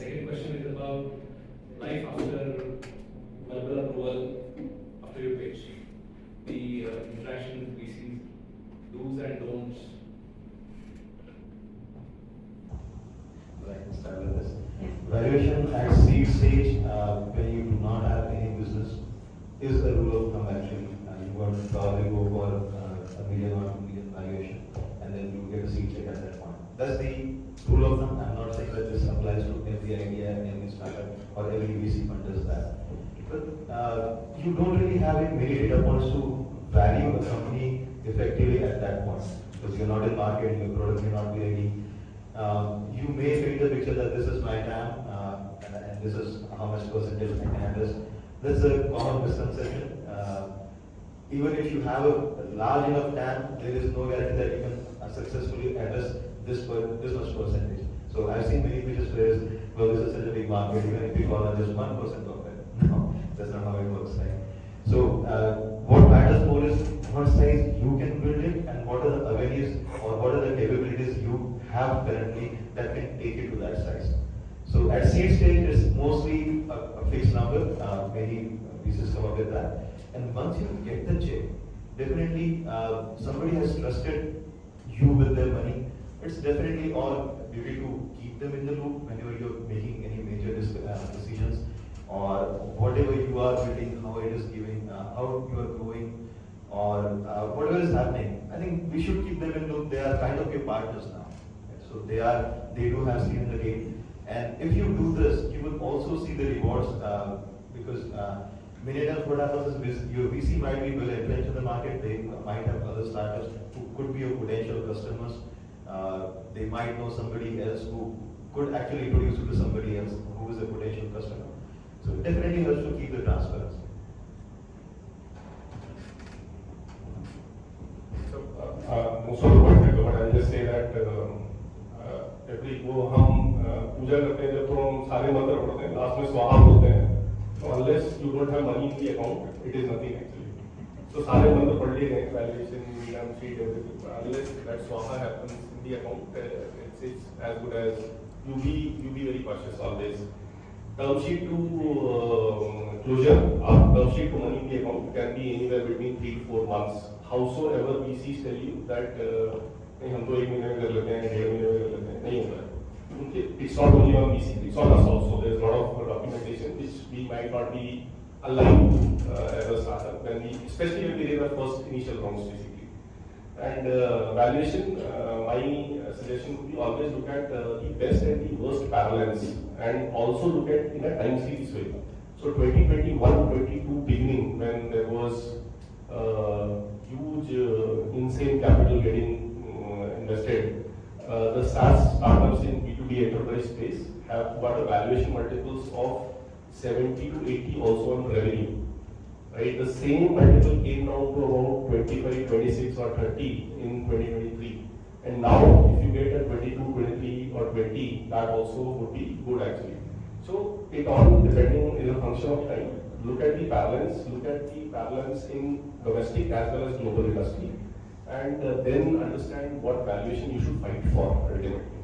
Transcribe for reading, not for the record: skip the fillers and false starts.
second question is about life after verbal approval, after you pitch. The interaction with VCs, do's and don'ts. Right, start with this. Valuation at seed stage, when you do not have any business, is a rule of thumb actually. You want to probably go for a million or 2 million valuation, and then you get a seed check at that point. That's the rule of thumb. I'm not saying that this applies to every idea, every startup, or every VC fund does that. But you don't really have many data points to value a company effectively at that point, because you're not in market, your product may not be ready. You may paint the picture that this is my TAM, and this is how much percentage I can address. That's a common misconception. Even if you have a large enough TAM, there is no guarantee that you can successfully address this much percentage. So I've seen many pitches where, well, this is such a big market, even if you call on just 1% of it. No, that's not how it works, right? So what matters more is what size you can build it, and what are the avenues or what are the capabilities you have currently that can take it to that size. So at seed stage, it's mostly a fixed number. Many pieces come up with that. And once you get the check, definitely somebody has trusted you with their money. It's definitely our duty to keep them in the loop whenever you're making any major decisions, or whatever you are building, how it is giving, how you are growing, or whatever is happening. I think we should keep them in the loop. They are kind of your partners now. So they do have skin in the game. And if you do this, you will also see the rewards, because many times what happens is your VC might be well entrenched in the market. They might have other startups who could be your potential customers. They might know somebody else who could actually introduce you to somebody else who is a potential customer. So it definitely helps to keep the transparency. So most of the points I covered, I'll just say that every वो हम पूजा करते हैं जब तो हम सारे मंत्र पढ़ते हैं, लास्ट में स्वाहा बोलते हैं. So unless you don't have money in the account, it is nothing actually. So सारे मंत्र पढ़ लिए गए, valuation, term sheet, everything. Unless that स्वाहा happens in the account, it's as good as you be very cautious always. Term sheet to closure, or term sheet to money in the account can be anywhere between 3 to 4 months. Howsoever VCs tell you that हम तो 1 महीने में कर लेते हैं, 1.5 महीने में कर लेते हैं, नहीं होता है. It's not only on VC, it's on us also. There's a lot of documentation which we might not be aligned as a startup, when we, especially when we raise our first initial rounds basically. And valuation, my suggestion would be always look at the best and the worst parallels, and also look at in a time series way. So 2021-22 beginning, when there was huge insane capital getting invested, the SaaS startups in B2B enterprise space have got a valuation multiples of 70 to 80 also on revenue. Right? The same multiple came down to about 25, 26 or 30 in 2023. And now if you get a 22, 23 or 20, that also would be good actually. So it all depending is a function of time. Look at the balance in domestic as well as global industry, and then understand what valuation you should fight for ultimately.